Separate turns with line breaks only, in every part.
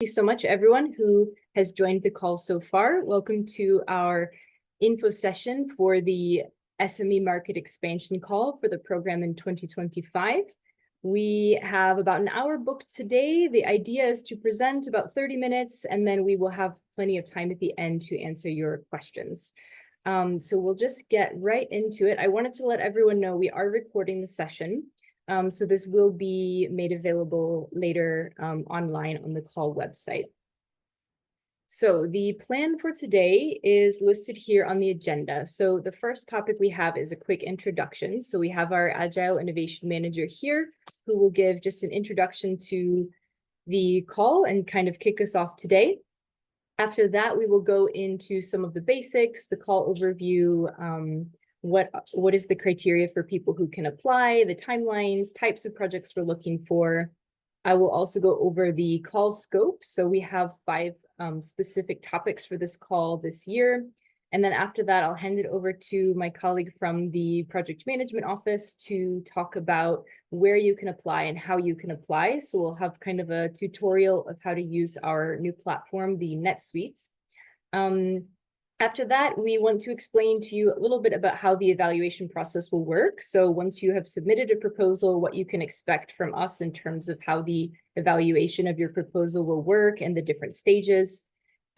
you so much, everyone who has joined the call so far. Welcome to our info session for the SME Market Expansion Call for the program in 2025. We have about an hour booked today. The idea is to present about 30 minutes, and then we will have plenty of time at the end to answer your questions. So we'll just get right into it. I wanted to let everyone know we are recording the session. So this will be made available later online on the call website. So the plan for today is listed here on the agenda. So the first topic we have is a quick introduction. So we have our Agile Innovation Manager here, who will give just an introduction to the call and kind of kick us off today. After that, we will go into some of the basics, the call overview, what is the criteria for people who can apply, the timelines, types of projects we're looking for. I will also go over the call scope. So we have 5 specific topics for this call this year. And then after that, I'll hand it over to my colleague from the project management office to talk about where you can apply and how you can apply. So we'll have kind of a tutorial of how to use our new platform, the NetSuite. After that, we want to explain to you a little bit about how the evaluation process will work. So once you have submitted a proposal, what you can expect from us in terms of how the evaluation of your proposal will work and the different stages.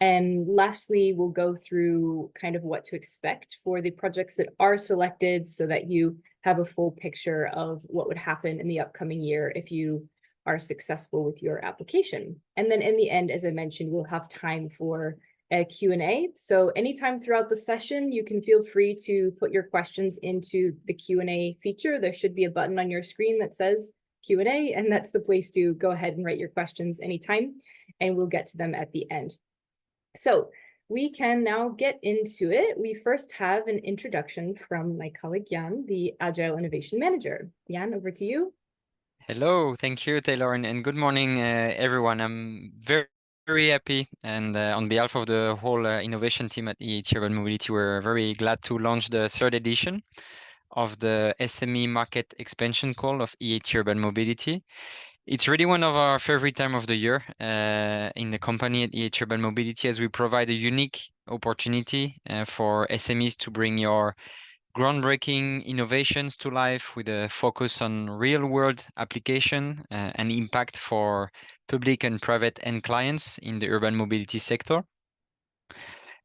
And lastly, we'll go through kind of what to expect for the projects that are selected so that you have a full picture of what would happen in the upcoming year if you are successful with your application. And then in the end, as I mentioned, we'll have time for a Q&A. So anytime throughout the session, you can feel free to put your questions into the Q&A feature. There should be a button on your screen that says Q&A, and that's the place to go ahead and write your questions anytime, and we'll get to them at the end. So we can now get into it. We first have an introduction from my colleague Jan, the Agile Innovation Manager. Jan, over to you.
Hello, thank you, Taylor, and good morning, everyone. I'm very happy, and on behalf of the whole innovation team at EIT Urban Mobility, we're very glad to launch the 3rd edition of the SME Market Expansion Call of EIT Urban Mobility. It's really one of our favorite time of the year in the company at EIT Urban Mobility, as we provide a unique opportunity for SMEs to bring your groundbreaking innovations to life with a focus on real-world application and impact for public and private end clients in the urban mobility sector.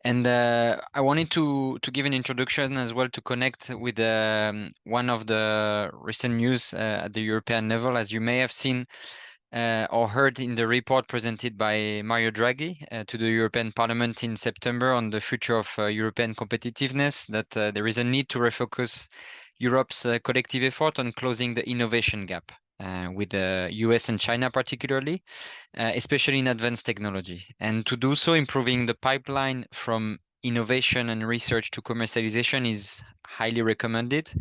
And I wanted to give an introduction as well to connect with one of the recent news at the European level. As you may have seen or heard in the report presented by Mario Draghi to the European Parliament in September on the future of European competitiveness, that there is a need to refocus Europe's collective effort on closing the innovation gap with the US and China particularly, especially in advanced technology. And to do so, improving the pipeline from innovation and research to commercialization is highly recommended.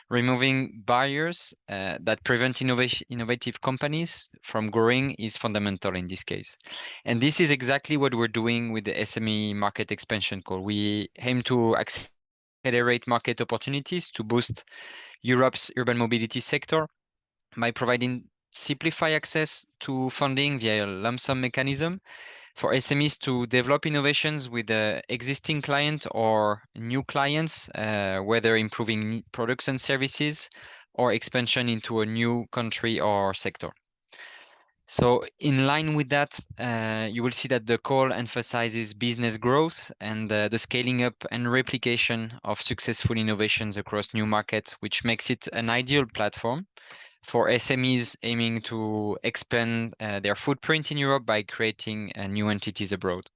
Removing barriers that prevent innovative companies from growing is fundamental in this case. And this is exactly what we're doing with the SME Market Expansion Call. We aim to accelerate market opportunities to boost Europe's urban mobility sector by providing simplified access to funding via a lump sum mechanism for SMEs to develop innovations with existing client or new clients, whether improving products and services or expansion into a new country or sector. So in line with that, you will see that the call emphasizes business growth and the scaling up and replication of successful innovations across new markets, which makes it an ideal platform for SMEs aiming to expand their footprint in Europe by creating new entities abroad.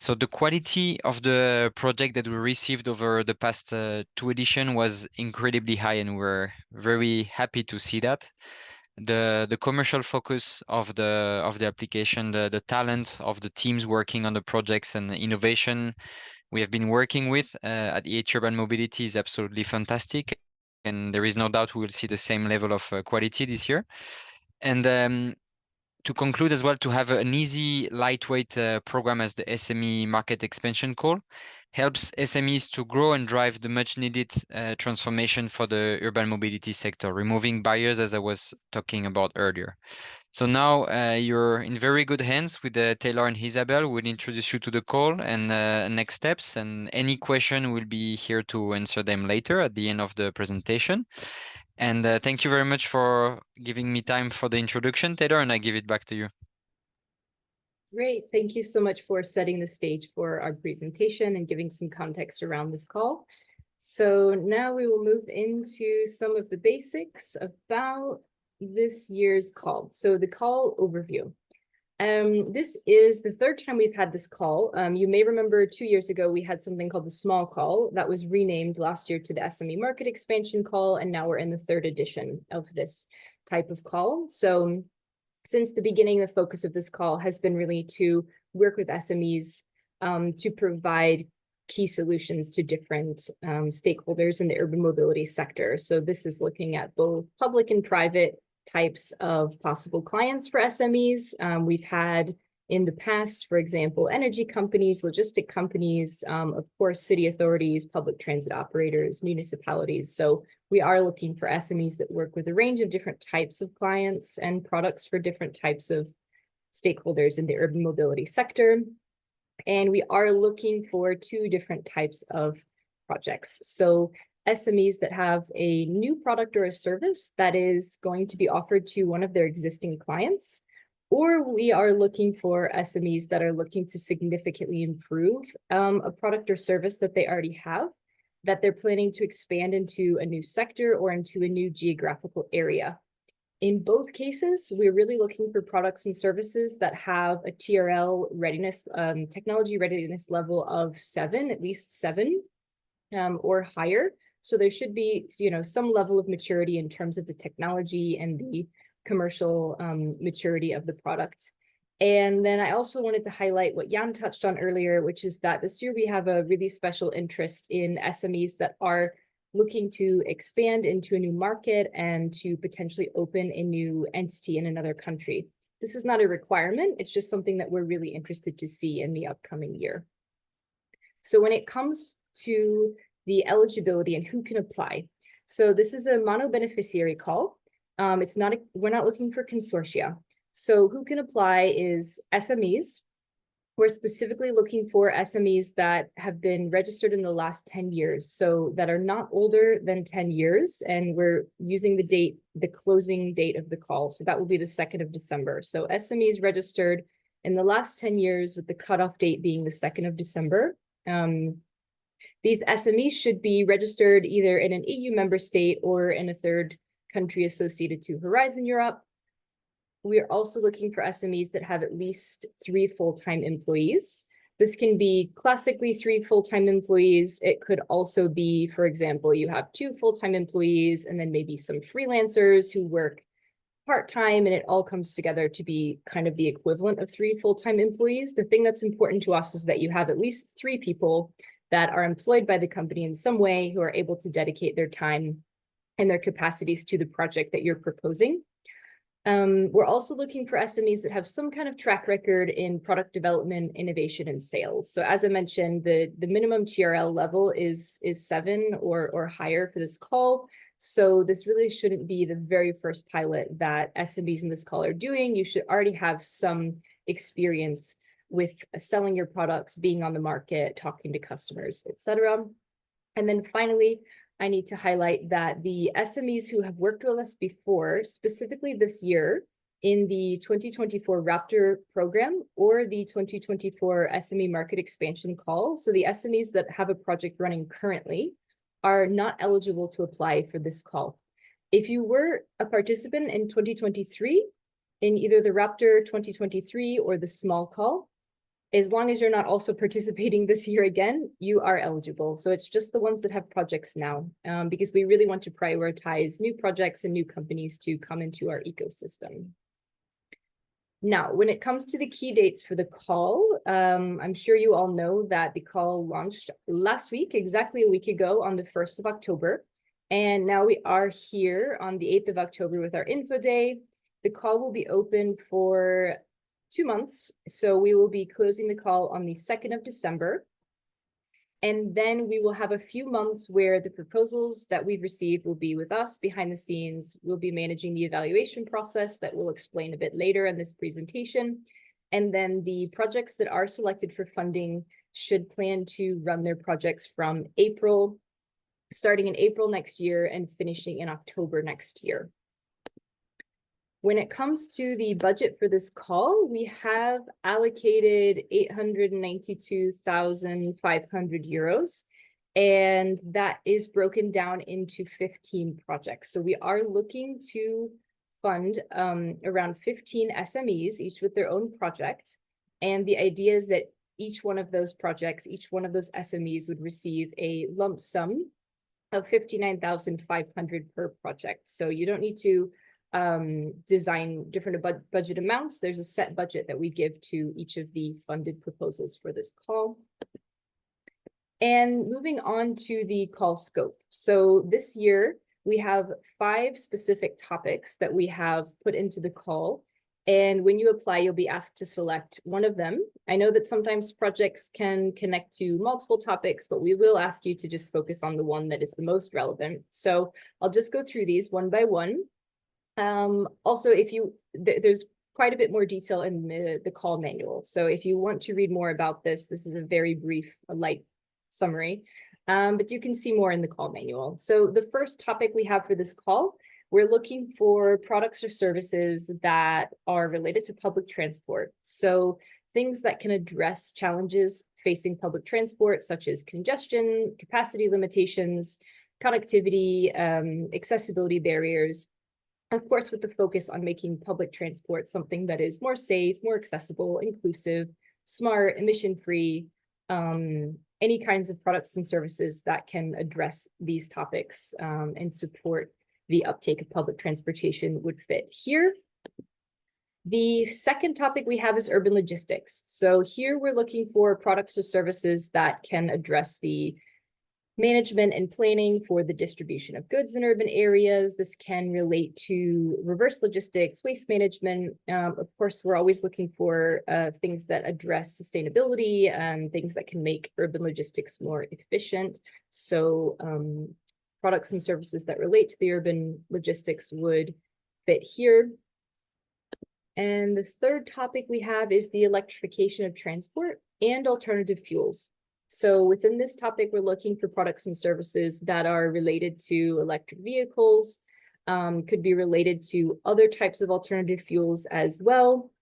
So the quality of the project that we received over the past 2 editions was incredibly high, and we're very happy to see that. The commercial focus of the application, the talent of the teams working on the projects and the innovation we have been working with at EIT Urban Mobility is absolutely fantastic. And there is no doubt we will see the same level of quality this year. And to conclude as well, to have an easy, lightweight program as the SME Market Expansion Call helps SMEs to grow and drive the much needed transformation for the urban mobility sector, removing barriers as I was talking about earlier. So now you're in very good hands with Taylor and Isabel. We'll introduce you to the call and next steps, and any question we'll be here to answer them later at the end of the presentation. And thank you very much for giving me time for the introduction, Taylor, and I give it back to you.
Great. Thank you so much for setting the stage for our presentation and giving some context around this call. So now we will move into some of the basics about this year's call. So the call overview. This is the third time we've had this call. You may remember 2 years ago, we had something called the small call that was renamed last year to the SME Market Expansion Call, and now we're in the third edition of this type of call. So since the beginning, the focus of this call has been really to work with SMEs to provide key solutions to different stakeholders in the urban mobility sector. So this is looking at both public and private types of possible clients for SMEs. We've had in the past, for example, energy companies, logistic companies, of course, city authorities, public transit operators, municipalities. So we are looking for SMEs that work with a range of different types of clients and products for different types of stakeholders in the urban mobility sector. And we are looking for 2 different types of projects. So SMEs that have a new product or a service that is going to be offered to one of their existing clients, or we are looking for SMEs that are looking to significantly improve a product or service that they already have, that they're planning to expand into a new sector or into a new geographical area. In both cases, we're really looking for products and services that have a TRL readiness, technology readiness level of 7, at least 7, or higher. So there should be, some level of maturity in terms of the technology and the commercial maturity of the product. And then I also wanted to highlight what Jan touched on earlier, which is that this year we have a really special interest in SMEs that are looking to expand into a new market and to potentially open a new entity in another country. This is not a requirement, it's just something that we're really interested to see in the upcoming year. So when it comes to the eligibility and who can apply, so this is a mono-beneficiary call. We're not looking for consortia. So who can apply is SMEs. We're specifically looking for SMEs that have been registered in the last 10 years, so that are not older than 10 years, and we're using the closing date of the call, so that will be the 2nd of December. So SMEs registered in the last 10 years with the cutoff date being the 2nd of December. These SMEs should be registered either in an EU member state or in a third country associated to Horizon Europe. We are also looking for SMEs that have at least 3 full-time employees. This can be classically 3 full-time employees. It could also be, for example, you have 2 full-time employees and then maybe some freelancers who work part-time, and it all comes together to be kind of the equivalent of 3 full-time employees. The thing that's important to us is that you have at least 3 people that are employed by the company in some way who are able to dedicate their time and their capacities to the project that you're proposing. We're also looking for SMEs that have some kind of track record in product development, innovation, and sales. So as I mentioned, the minimum TRL level is 7 or higher for this call. So this really shouldn't be the very first pilot that SMEs in this call are doing. You should already have some experience with selling your products, being on the market, talking to customers, etc. And then finally, I need to highlight that the SMEs who have worked with us before, specifically this year in the 2024 RAPTOR program or the 2024 SME Market Expansion Call, so the SMEs that have a project running currently, are not eligible to apply for this call. If you were a participant in 2023, in either the RAPTOR 2023 or the small call, as long as you're not also participating this year again, you are eligible. So it's just the ones that have projects now, because we really want to prioritize new projects and new companies to come into our ecosystem. Now, when it comes to the key dates for the call, I'm sure you all know that the call launched last week, exactly a week ago on the 1st of October. And now we are here on the 8th of October with our info day. The call will be open for 2 months. So we will be closing the call on the 2nd of December. And then we will have a few months where the proposals that we've received will be with us behind the scenes. We'll be managing the evaluation process that we'll explain a bit later in this presentation. And then the projects that are selected for funding should plan to run their projects from starting in April next year and finishing in October next year. When it comes to the budget for this call, we have allocated 892,500 euros, and that is broken down into 15 projects. So we are looking to fund around 15 SMEs, each with their own project. And the idea is that each one of those projects, each one of those SMEs would receive a lump sum of 59,500 per project. So you don't need to design different budget amounts. There's a set budget that we give to each of the funded proposals for this call. And moving on to the call scope. So this year we have 5 specific topics that we have put into the call. And when you apply, you'll be asked to select one of them. I know that sometimes projects can connect to multiple topics, but we will ask you to just focus on the one that is the most relevant. So I'll just go through these one by one. Also, there's quite a bit more detail in the call manual. So if you want to read more about this, this is a very brief, light summary, but you can see more in the call manual. So the first topic we have for this call, we're looking for products or services that are related to public transport. So things that can address challenges facing public transport, such as congestion, capacity limitations, connectivity, accessibility barriers. Of course, with the focus on making public transport something that is more safe, more accessible, inclusive, smart, emission-free, any kinds of products and services that can address these topics and support the uptake of public transportation would fit here. The second topic we have is urban logistics. So here we're looking for products or services that can address the management and planning for the distribution of goods in urban areas. This can relate to reverse logistics, waste management. Of course, we're always looking for things that address sustainability and things that can make urban logistics more efficient. So products and services that relate to the urban logistics would fit here. And the third topic we have is the electrification of transport and alternative fuels. So within this topic, we're looking for products and services that are related to electric vehicles, could be related to other types of alternative fuels as well.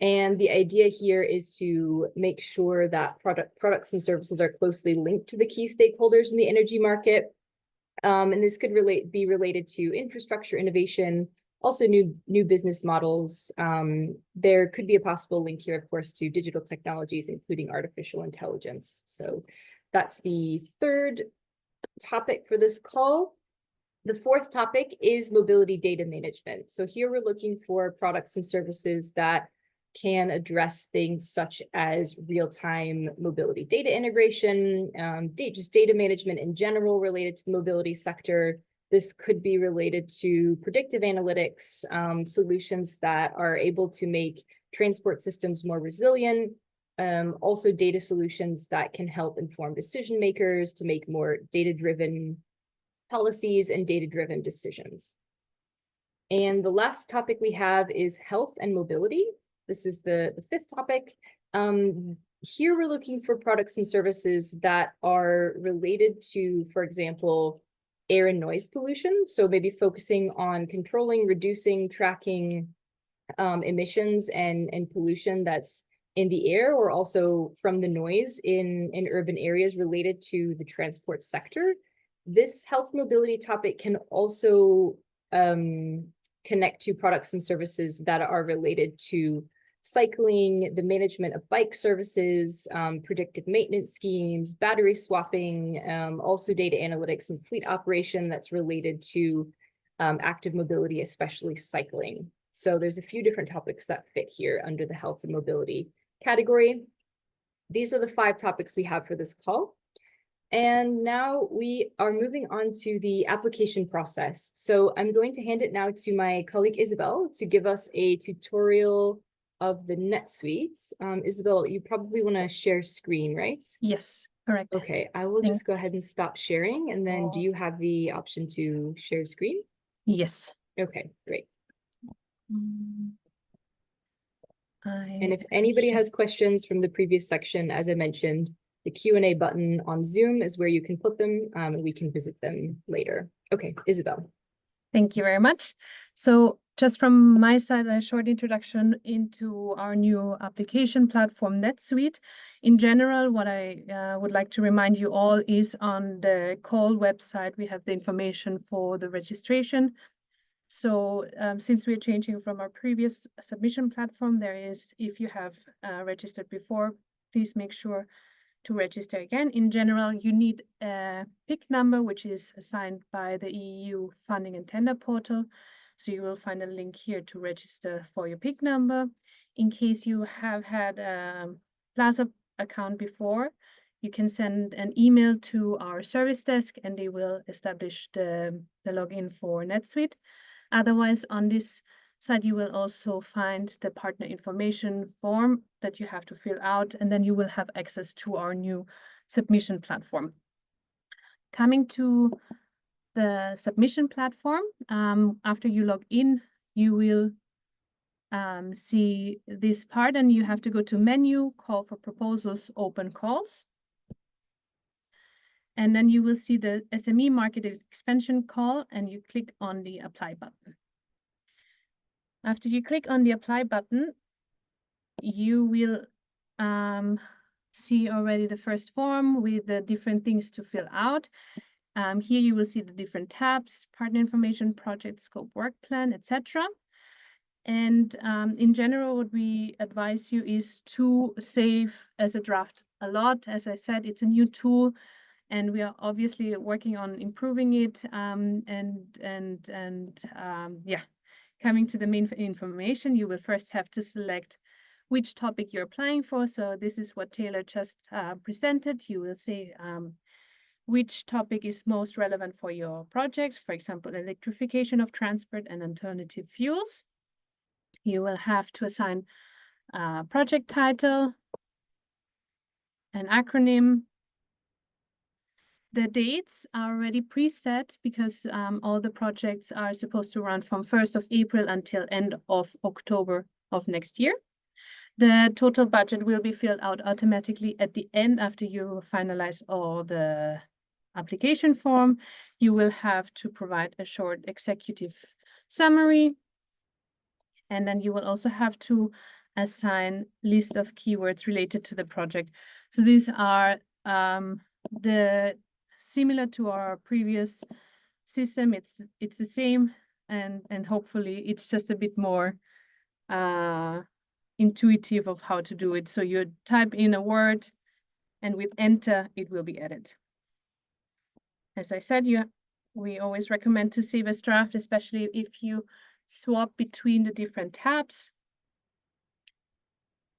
And the idea here is to make sure that products and services are closely linked to the key stakeholders in the energy market. And this could be related to infrastructure innovation, also new business models. There could be a possible link here, of course, to digital technologies, including artificial intelligence. So that's the third topic for this call. The fourth topic is mobility data management. So here we're looking for products and services that can address things such as real-time mobility data integration, just data management in general related to the mobility sector. This could be related to predictive analytics, solutions that are able to make transport systems more resilient, also data solutions that can help inform decision makers to make more data-driven policies and data-driven decisions. And the last topic we have is health and mobility. This is the fifth topic. Here we're looking for products and services that are related to, for example, air and noise pollution. So maybe focusing on controlling, reducing, tracking emissions and pollution that's in the air, or also from the noise in urban areas related to the transport sector. This health mobility topic can also connect to products and services that are related to cycling, the management of bike services, predictive maintenance schemes, battery swapping, also data analytics and fleet operation that's related to active mobility, especially cycling. So there's a few different topics that fit here under the health and mobility category. These are the 5 topics we have for this call. And now we are moving on to the application process. So I'm going to hand it now to my colleague Isabel to give us a tutorial of the NetSuite. Isabel, you probably want to share screen, right?
Yes, Correct.
Okay, I will just go ahead and stop sharing. And then do you have the option to share screen?
Yes.
Okay, great.
Mm.
And if anybody has questions from the previous section, as I mentioned, the Q&A button on Zoom is where you can put them, and we can visit them later. Okay, Isabel.
Thank you very much. So just from my side, a short introduction into our new application platform, NetSuite. In general, what I would like to remind you all is on the call website, we have the information for the registration. So since we're changing from our previous submission platform, there is, if you have registered before, please make sure to register again. In general, you need a PIC number, which is assigned by the EU funding and tender portal. So you will find a link here to register for your PIC number. In case you have had a Plaza account before, you can send an email to our service desk and they will establish the login for NetSuite. Otherwise, on this side, you will also find the partner information form that you have to fill out, and then you will have access to our new submission platform. Coming to the submission platform, after you log in, you will see this part, and you have to go to menu, call for proposals, open calls. And then you will see the SME Market Expansion Call, and you click on the apply button. After you click on the apply button, you will see already the first form with the different things to fill out. Here you will see the different tabs, partner information, project scope, work plan, etc. And in general, what we advise you is to save as a draft a lot. As I said, it's a new tool, and we are obviously working on improving it. Yeah, coming to the main information, you will first have to select which topic you're applying for. So this is what Taylor just presented. You will say which topic is most relevant for your project, for example, electrification of transport and alternative fuels. You will have to assign a project title, an acronym. The dates are already preset because all the projects are supposed to run from 1st of April until end of October of next year. The total budget will be filled out automatically at the end after you finalize all the application form. You will have to provide a short executive summary. And then you will also have to assign list of keywords related to the project. So these are similar to our previous system. It's the same, and hopefully it's just a bit more intuitive of how to do it. So you type in a word, and with enter, it will be added. As I said, we always recommend to save as draft, especially if you swap between the different tabs.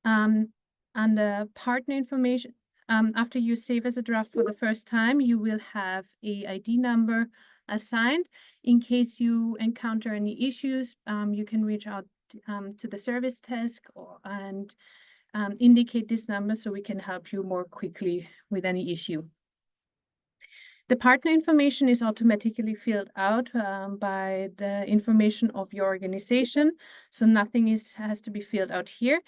Under partner information, after you save as a draft for the first time, you will have a ID number assigned. In case you encounter any issues, you can reach out to the service desk and indicate this number so we can help you more quickly with any issue. The partner information is automatically filled out by the information of your organization, so nothing has to be filled out here.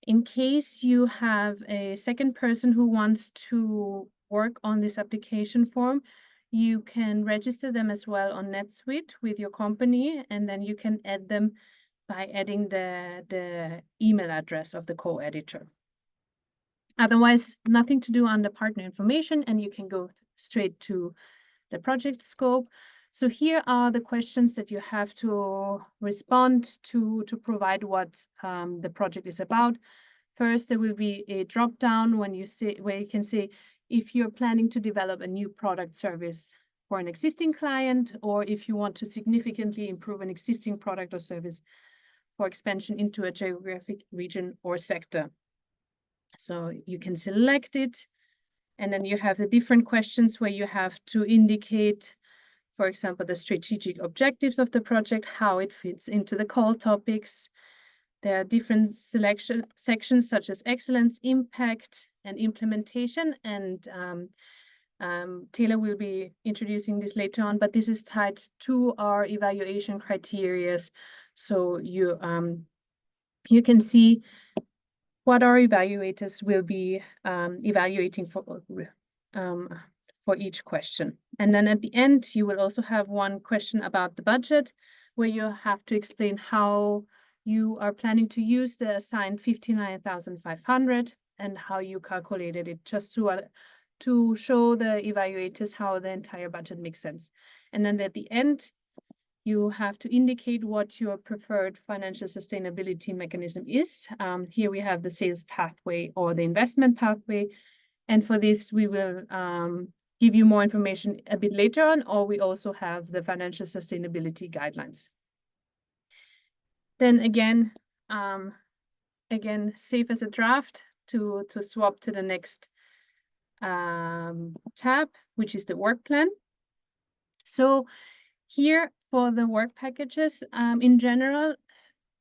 In case you have a second person who wants to work on this application form, you can register them as well on NetSuite with your company, and then you can add them by adding the email address of the co-editor. Otherwise, nothing to do under partner information, and you can go straight to the project scope. So here are the questions that you have to respond to provide what the project is about. First, there will be a drop down where you can say if you're planning to develop a new product service for an existing client, or if you want to significantly improve an existing product or service for expansion into a geographic region or sector. So you can select it, and then you have the different questions where you have to indicate, for example, the strategic objectives of the project, how it fits into the call topics. There are different sections such as excellence, impact, and implementation. And Taylor will be introducing this later on, but this is tied to our evaluation criteria. So you can see what our evaluators will be evaluating for each question. And then at the end, you will also have one question about the budget, where you have to explain how you are planning to use the assigned 59,500 and how you calculated it, just to show the evaluators how the entire budget makes sense. And then at the end, you have to indicate what your preferred financial sustainability mechanism is. Here we have the sales pathway or the investment pathway. And for this, we will give you more information a bit later on, or we also have the financial sustainability guidelines. Then again, save as a draft to swap to the next tab, which is the work plan. So here for the work packages, in general,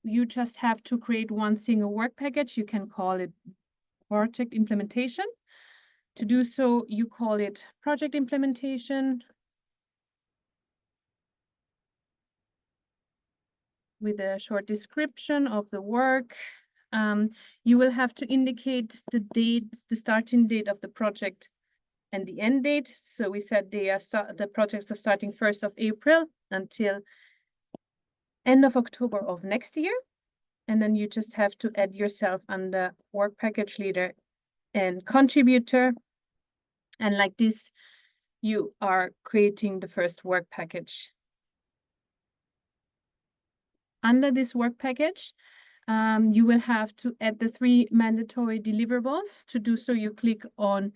you just have to create one single work package. You can call it project implementation. To do so, you call it project implementation with a short description of the work. You will have to indicate the date, the starting date of the project and the end date. So we said the projects are starting 1st of April until end of October of next year. And then you just have to add yourself under work package leader and contributor. And like this, you are creating the first work package. Under this work package, you will have to add the 3 mandatory deliverables. To do so, you click on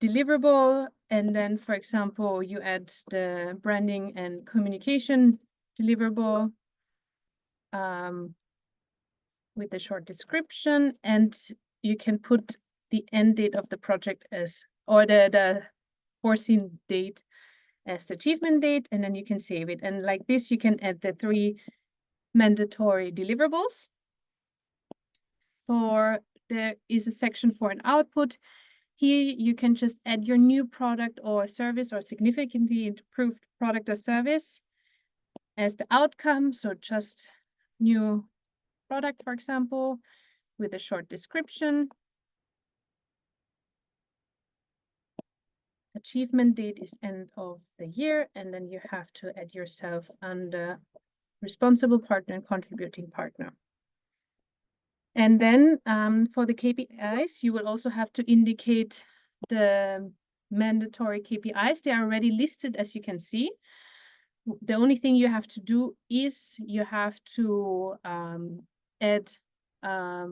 deliverable, and then, for example, you add the branding and communication deliverable with a short description, and you can put the end date of the project as, or the foreseen date as the achievement date, and then you can save it. And like this, you can add the 3 mandatory deliverables. There is a section for an output. Here you can just add your new product or service or significantly improved product or service as the outcome. So just new product, for example, with a short description. Achievement date is end of the year, and then you have to add yourself under responsible partner and contributing partner. And then for the KPIs, you will also have to indicate the mandatory KPIs. They are already listed, as you can see. The only thing you have to do is you have to add a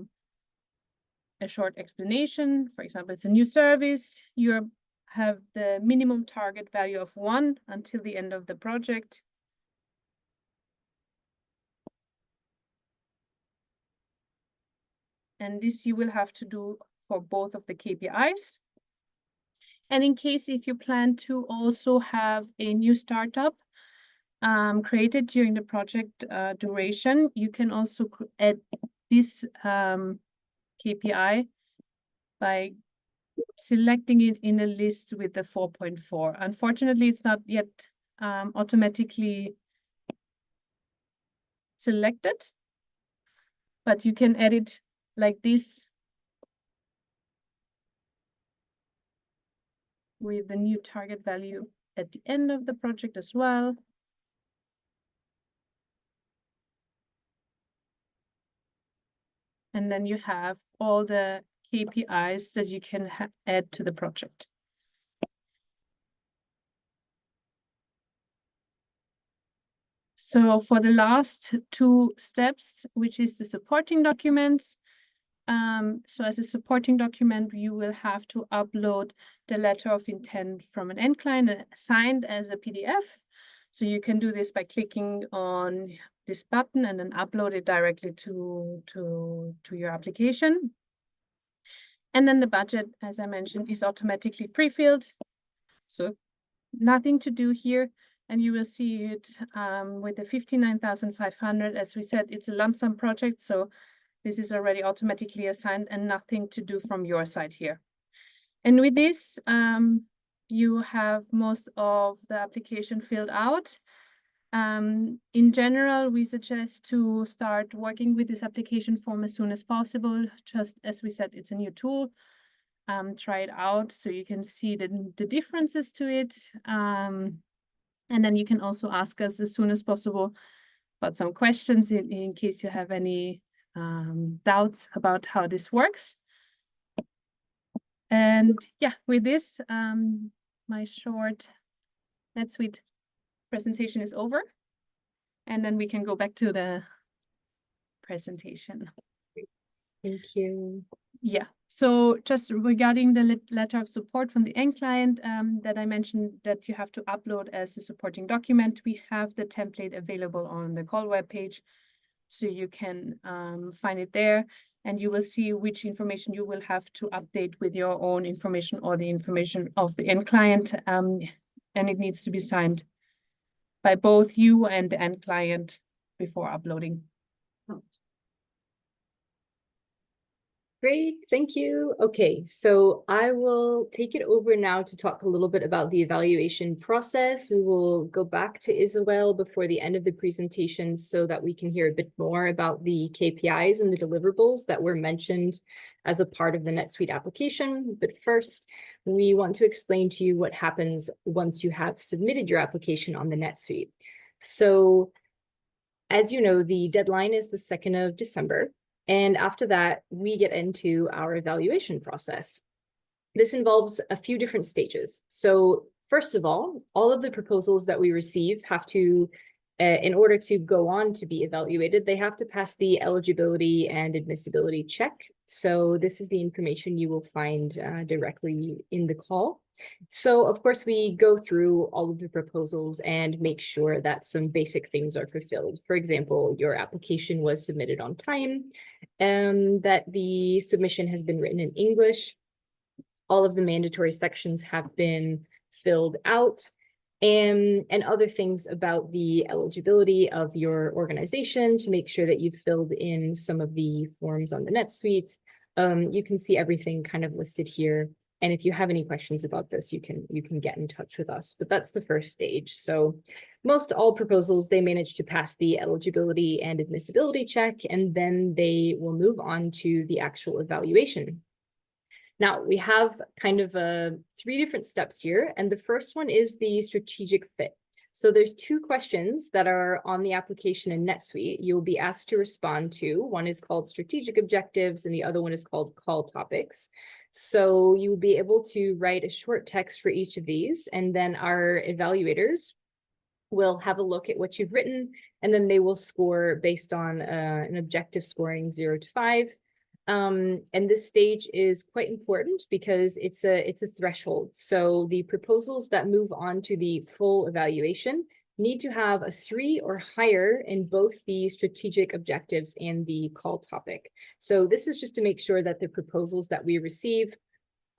short explanation. For example, it's a new service. You have the minimum target value of 1 until the end of the project. And this you will have to do for both of the KPIs. And in case if you plan to also have a new startup created during the project duration, you can also add this KPI by selecting it in a list with the 4.4. Unfortunately, it's not yet automatically selected, but you can add it like this with the new target value at the end of the project as well. And then you have all the KPIs that you can add to the project. So for the last 2 steps, which is the supporting documents, so as a supporting document, you will have to upload the letter of intent from an end client signed as a PDF. So you can do this by clicking on this button and then upload it directly to your application. And then the budget, as I mentioned, is automatically pre-filled. So nothing to do here. And you will see it with the 59,500. As we said, it's a lump sum project. So this is already automatically assigned and nothing to do from your side here. And with this, you have most of the application filled out. In general, we suggest to start working with this application form as soon as possible. Just as we said, it's a new tool. Try it out so you can see the differences to it. And then you can also ask us as soon as possible about some questions in case you have any doubts about how this works. And yeah, with this, my short NetSuite presentation is over. And then we can go back to the presentation.
Thank you.
Yeah, so just regarding the letter of support from the end client that I mentioned that you have to upload as a supporting document, we have the template available on the call webpage. So you can find it there, and you will see which information you will have to update with your own information or the information of the end client. And it needs to be signed by both you and the end client before uploading.
Great, thank you. Okay, so I will take it over now to talk a little bit about the evaluation process. We will go back to Isabel before the end of the presentation so that we can hear a bit more about the KPIs and the deliverables that were mentioned as a part of the NetSuite application. But first, we want to explain to you what happens once you have submitted your application on the NetSuite. So, as you know, the deadline is the 2nd of December. And after that, we get into our evaluation process. This involves a few different stages. So first of all of the proposals that we receive have to, in order to go on to be evaluated, they have to pass the eligibility and admissibility check. So this is the information you will find directly in the call. So of course, we go through all of the proposals and make sure that some basic things are fulfilled. For example, your application was submitted on time, and that the submission has been written in English. All of the mandatory sections have been filled out, and other things about the eligibility of your organization to make sure that you've filled in some of the forms on the NetSuite. You can see everything kind of listed here. And if you have any questions about this, you can get in touch with us. But that's the first stage. So most all proposals, they manage to pass the eligibility and admissibility check, and then they will move on to the actual evaluation. Now, we have kind of 3 different steps here, and the first one is the strategic fit. So there's 2 questions that are on the application in NetSuite you'll be asked to respond to. One is called strategic objectives, and the other one is called call topics. So you'll be able to write a short text for each of these, and then our evaluators will have a look at what you've written, and then they will score based on an objective scoring 0 to 5. And this stage is quite important because it's a threshold. So the proposals that move on to the full evaluation need to have a 3 or higher in both the strategic objectives and the call topic. So this is just to make sure that the proposals that we receive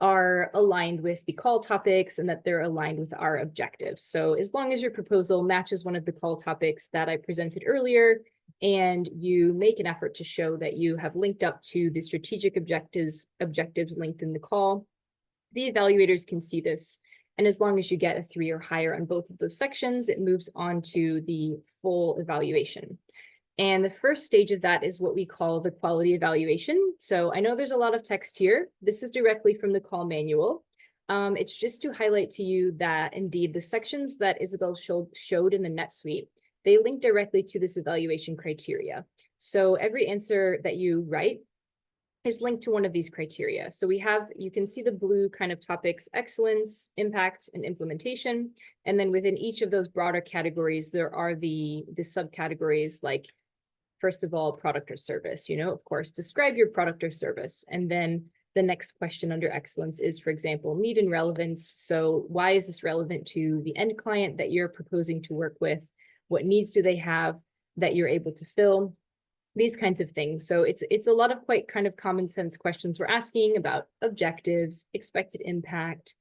are aligned with the call topics and that they're aligned with our objectives. So as long as your proposal matches one of the call topics that I presented earlier, and you make an effort to show that you have linked up to the strategic objectives linked in the call, the evaluators can see this. And as long as you get a 3 or higher on both of those sections, it moves on to the full evaluation. And the first stage of that is what we call the quality evaluation. So I know there's a lot of text here. This is directly from the call manual. It's just to highlight to you that indeed the sections that Isabel showed in the NetSuite, they link directly to this evaluation criteria. So every answer that you write is linked to one of these criteria. So you can see the blue kind of topics: excellence, impact, and implementation. And then within each of those broader categories, there are the subcategories like, first of all, product or service, of course, describe your product or service. And then the next question under excellence is, for example, need and relevance. So why is this relevant to the end client that you're proposing to work with? What needs do they have that you're able to fill? These kinds of things. So it's a lot of quite kind of common sense questions we're asking about objectives, expected impact.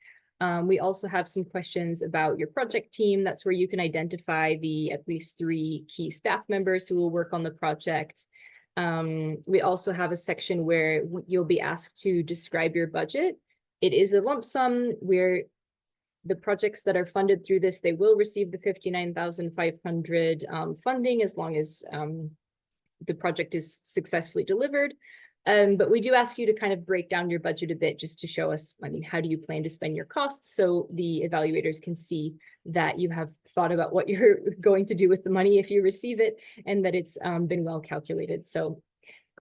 We also have some questions about your project team. That's where you can identify the at least 3 key staff members who will work on the project. We also have a section where you'll be asked to describe your budget. it is a lump sum where the projects that are funded through this, they will receive the 59,500 funding as long as the project is successfully delivered. But we do ask you to kind of break down your budget a bit just to show us, I mean, how do you plan to spend your costs so the evaluators can see that you have thought about what you're going to do with the money if you receive it, and that it's been well calculated. So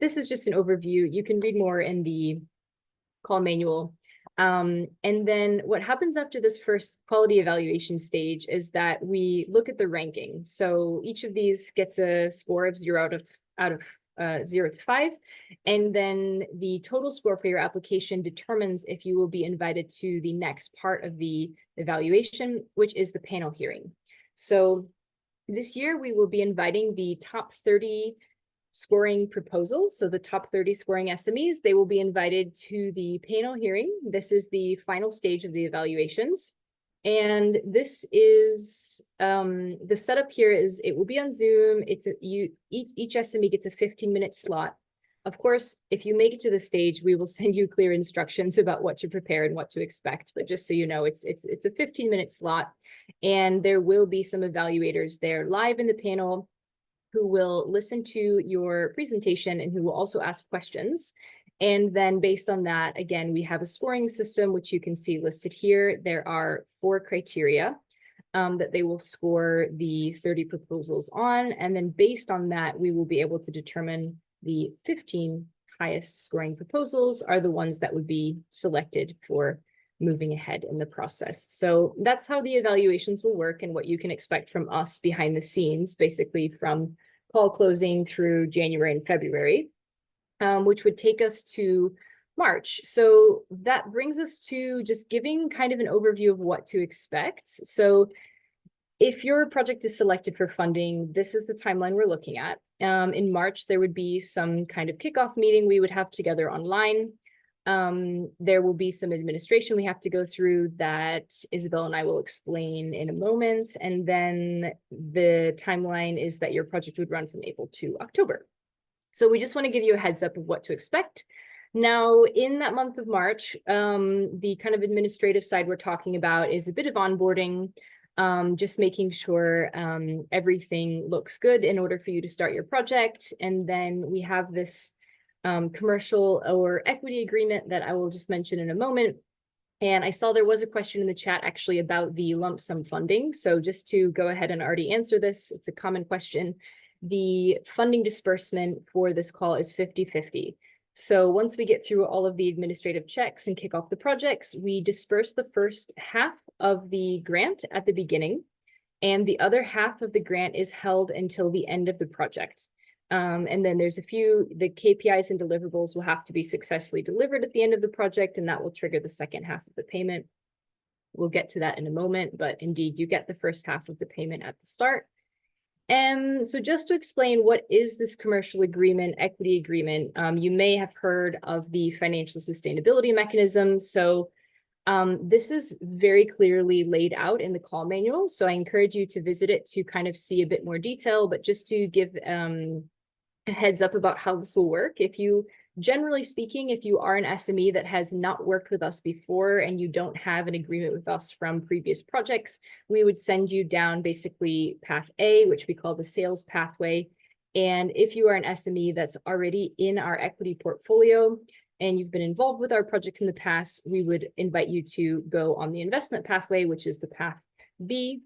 this is just an overview. You can read more in the call manual. And then what happens after this first quality evaluation stage is that we look at the ranking. So each of these gets a score of 0 out of 0 to 5. And then the total score for your application determines if you will be invited to the next part of the evaluation, which is the panel hearing. So this year we will be inviting the top 30 scoring proposals. So the top 30 scoring SMEs, they will be invited to the panel hearing. This is the final stage of the evaluations. And this is, the setup here is, it will be on Zoom. It's each SME gets a 15-minute slot. Of course, if you make it to the stage, we will send you clear instructions about what to prepare and what to expect. But just so you know, it's a 15-minute slot, and there will be some evaluators there live in the panel who will listen to your presentation and who will also ask questions. And then based on that, again, we have a scoring system, which you can see listed here. There are 4 criteria that they will score the 30 proposals on. And then based on that, we will be able to determine the 15 highest scoring proposals are the ones that would be selected for moving ahead in the process. So that's how the evaluations will work and what you can expect from us behind the scenes, basically from call closing through January and February, which would take us to March. So that brings us to just giving kind of an overview of what to expect. So if your project is selected for funding, this is the timeline we're looking at. In March, there would be some kind of kickoff meeting we would have together online. There will be some administration we have to go through that Isabel and I will explain in a moment. And then the timeline is that your project would run from April to October. So we just want to give you a heads up of what to expect. Now, in that month of March, the kind of administrative side we're talking about is a bit of onboarding, just making sure everything looks good in order for you to start your project. And then we have this commercial or equity agreement that I will just mention in a moment. And I saw there was a question in the chat actually about the lump sum funding. So just to go ahead and already answer this, it's a common question. The funding disbursement for this call is 50-50. So once we get through all of the administrative checks and kick off the projects, we disperse the first half of the grant at the beginning, and the other half of the grant is held until the end of the project. And then there's the KPIs and deliverables will have to be successfully delivered at the end of the project, and that will trigger the second half of the payment. We'll get to that in a moment, but indeed you get the first half of the payment at the start. And so just to explain, what is this commercial agreement, equity agreement? You may have heard of the financial sustainability mechanism. So this is very clearly laid out in the call manual. So I encourage you to visit it to kind of see a bit more detail, but just to give a heads up about how this will work. Generally speaking, if you are an SME that has not worked with us before and you don't have an agreement with us from previous projects, we would send you down basically path A, which we call the sales pathway. And if you are an SME that's already in our equity portfolio and you've been involved with our projects in the past, we would invite you to go on the investment pathway, which is the path B.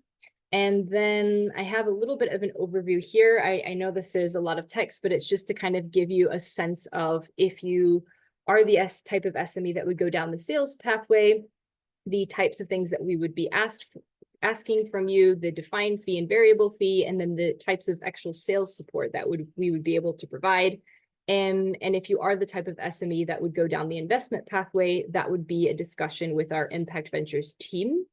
And then I have a little bit of an overview here. I know this is a lot of text, but it's just to kind of give you a sense of if you are the type of SME that would go down the sales pathway, the types of things that we would be asking from you, the defined fee and variable fee, and then the types of actual sales support that we would be able to provide. And if you are the type of SME that would go down the investment pathway, that would be a discussion with our Impact Ventures team.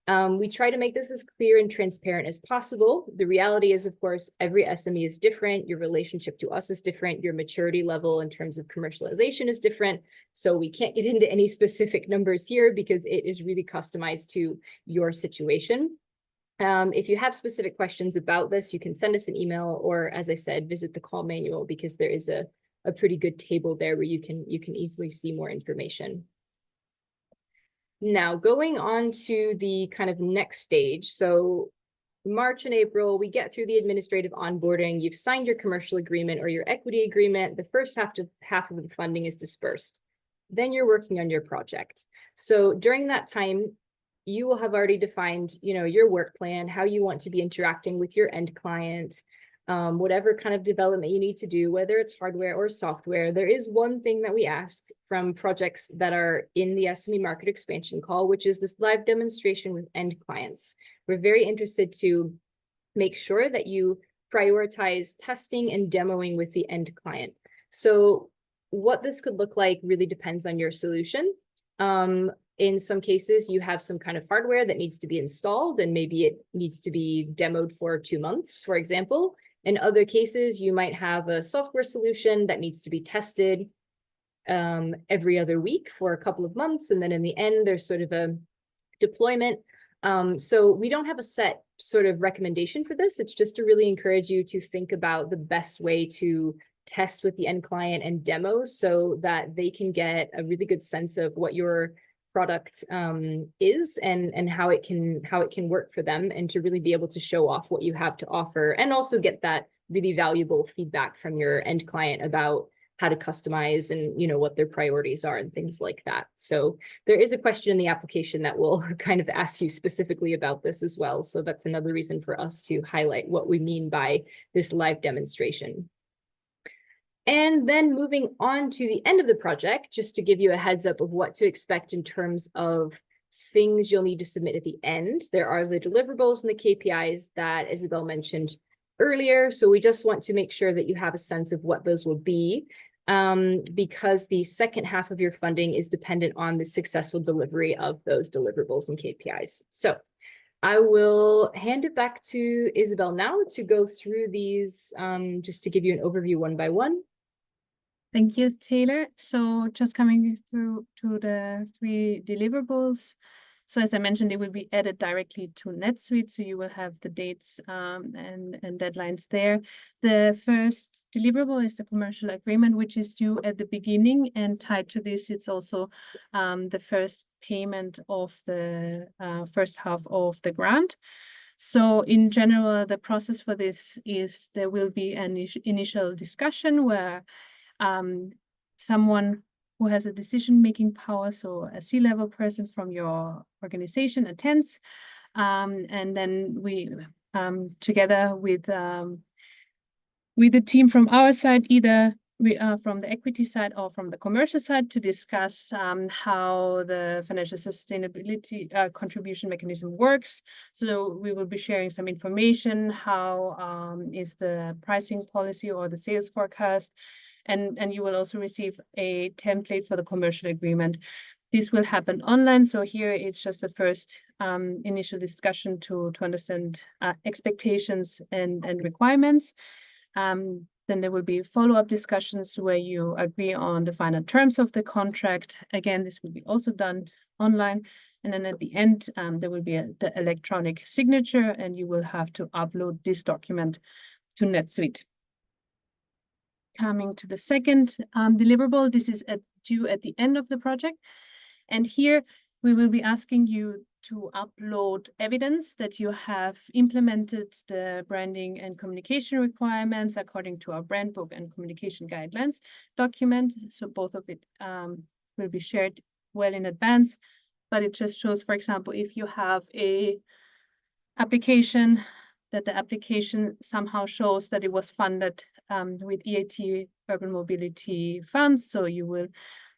We try to make this as clear and transparent as possible. The reality is, of course, every SME is different. Your relationship to us is different. Your maturity level in terms of commercialization is different. So we can't get into any specific numbers here because it is really customized to your situation. If you have specific questions about this, you can send us an email or, as I said, visit the call manual because there is a pretty good table there where you can easily see more information. Now, going on to the kind of next stage. So March and April, we get through the administrative onboarding. You've signed your commercial agreement or your equity agreement. The first half of the funding is dispersed. Then you're working on your project. So during that time, you will have already defined, your work plan, how you want to be interacting with your end client, whatever kind of development you need to do, whether it's hardware or software. There is one thing that we ask from projects that are in the SME Market Expansion Call, which is this live demonstration with end clients. We're very interested to make sure that you prioritize testing and demoing with the end client. So what this could look like really depends on your solution. In some cases, you have some kind of hardware that needs to be installed, and maybe it needs to be demoed for 2 months, for example. In other cases, you might have a software solution that needs to be tested every other week for a couple of months. And then in the end, there's sort of a deployment. So we don't have a set sort of recommendation for this. It's just to really encourage you to think about the best way to test with the end client and demo so that they can get a really good sense of what your product is and how it can work for them, and to really be able to show off what you have to offer, and also get that really valuable feedback from your end client about how to customize and what their priorities are and things like that. So there is a question in the application that will kind of ask you specifically about this as well. So that's another reason for us to highlight what we mean by this live demonstration. And then moving on to the end of the project, just to give you a heads up of what to expect in terms of things you'll need to submit at the end. There are the deliverables and the KPIs that Isabel mentioned earlier. So we just want to make sure that you have a sense of what those will be, because the second half of your funding is dependent on the successful delivery of those deliverables and KPIs. So I will hand it back to Isabel now to go through these, just to give you an overview one by one.
Thank you, Taylor. So just coming through to the 3 deliverables. So as I mentioned, it will be added directly to NetSuite, so you will have the dates and deadlines there. The first deliverable is the commercial agreement, which is due at the beginning, and tied to this, it's also the first payment of the first half of the grant. So in general, the process for this is there will be an initial discussion where someone who has a decision-making power, so a C-level person from your organization, attends, and then we, together with the team from our side, either we are from the equity side or from the commercial side, to discuss how the financial sustainability contribution mechanism works. So we will be sharing some information, how is the pricing policy or the sales forecast, and you will also receive a template for the commercial agreement. This will happen online. So here it's just the first initial discussion to understand expectations and requirements. Then there will be follow-up discussions where you agree on the final terms of the contract. Again, this will be also done online. And then at the end, there will be the electronic signature, and you will have to upload this document to NetSuite. Coming to the second deliverable, this is due at the end of the project. And here we will be asking you to upload evidence that you have implemented the branding and communication requirements according to our brand book and communication guidelines document. So both of it will be shared well in advance, but it just shows, for example, if you have a application, that the application somehow shows that it was funded with EIT Urban Mobility funds. So you will,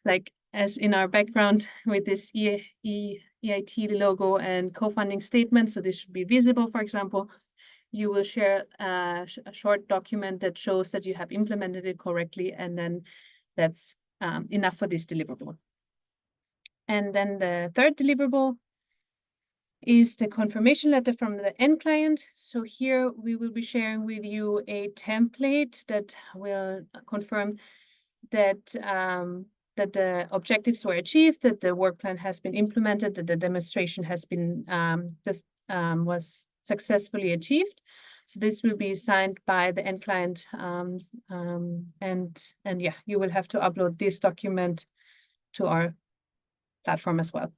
like as in our background with this EIT logo and co-funding statement, so this should be visible, for example. You will share a short document that shows that you have implemented it correctly, and then that's enough for this deliverable. And then the third deliverable is the confirmation letter from the end client. So here we will be sharing with you a template that will confirm that that the objectives were achieved, that the work plan has been implemented, that the demonstration has been was successfully achieved. So this will be signed by the end client, and yeah, you will have to upload this document to our platform as well.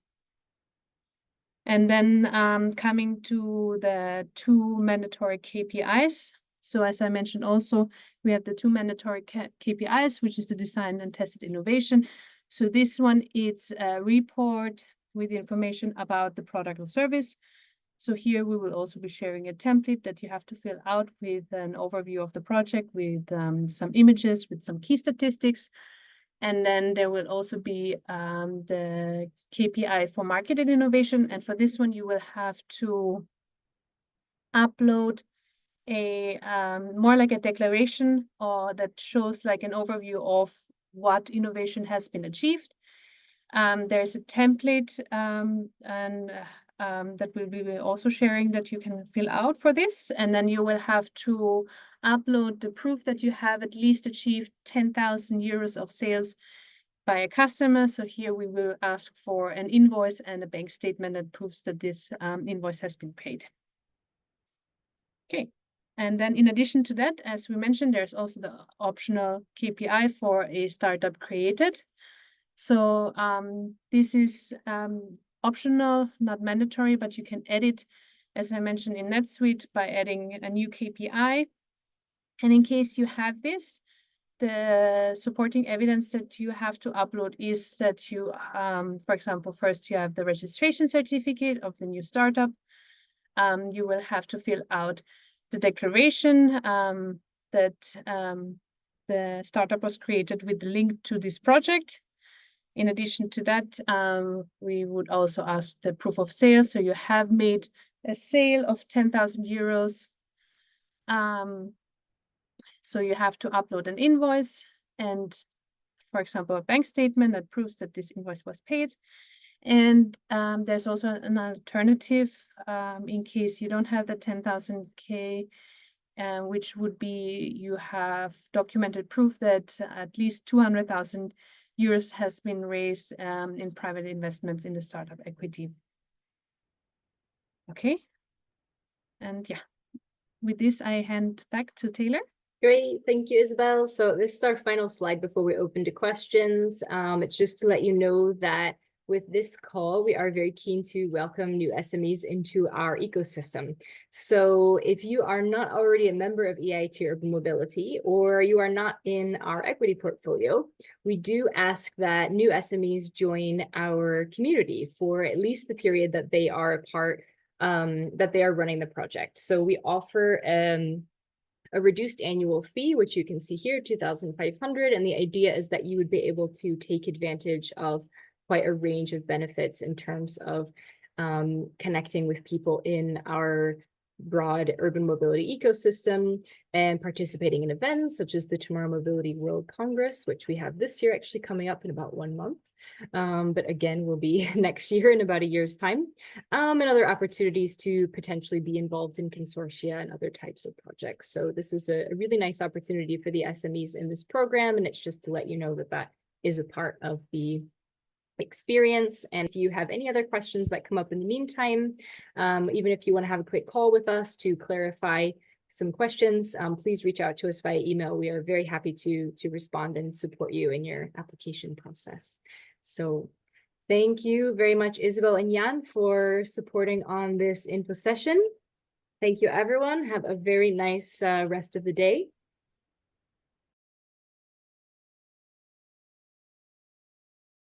And then coming to the 2 mandatory KPIs. So as I mentioned also, we have the 2 mandatory KPIs, which is the design and tested innovation. So this one, it's a report with information about the product or service. So here we will also be sharing a template that you have to fill out with an overview of the project, with some images, with some key statistics. And then there will also be the KPI for marketing innovation. And for this one, you will have to upload a more like a declaration or that shows like an overview of what innovation has been achieved. There's a template that we'll be also sharing that you can fill out for this. And then you will have to upload the proof that you have at least achieved 10,000 euros of sales by a customer. So here we will ask for an invoice and a bank statement that proves that this invoice has been paid. Okay. And then in addition to that, as we mentioned, there's also the optional KPI for a startup created. So this is optional, not mandatory, but you can edit, as I mentioned in NetSuite, by adding a new KPI. And in case you have this, the supporting evidence that you have to upload is that you, for example, first you have the registration certificate of the new startup. You will have to fill out the declaration that the startup was created with the link to this project. In addition to that, we would also ask the proof of sale. So you have made a sale of 10,000 euros. So you have to upload an invoice and, for example, a bank statement that proves that this invoice was paid. And there's also an alternative in case you don't have the 10,000 K, which would be you have documented proof that at least 200,000 euros has been raised in private investments in the startup equity. Okay. And yeah, with this, I hand back to Taylor.
Great, thank you, Isabel. So this is our final slide before we open to questions. It's just to let you know that with this call, we are very keen to welcome new SMEs into our ecosystem. So if you are not already a member of EIT Urban Mobility, or you are not in our equity portfolio, we do ask that new SMEs join our community for at least the period that they are a part, that they are running the project. So we offer a reduced annual fee, which you can see here, 2,500. And the idea is that you would be able to take advantage of quite a range of benefits in terms of connecting with people in our broad urban mobility ecosystem and participating in events such as the Tomorrow Mobility World Congress, which we have this year actually coming up in about 1 month. But again, will be next year in about a year's time, and other opportunities to potentially be involved in consortia and other types of projects. So this is a really nice opportunity for the SMEs in this program, and it's just to let you know that that is a part of the experience. And if you have any other questions that come up in the meantime, even if you want to have a quick call with us to clarify some questions, please reach out to us via email. We are very happy to respond and support you in your application process. So thank you very much, Isabel and Jan, for supporting on this info session. Thank you, everyone. Have a very nice rest of the day.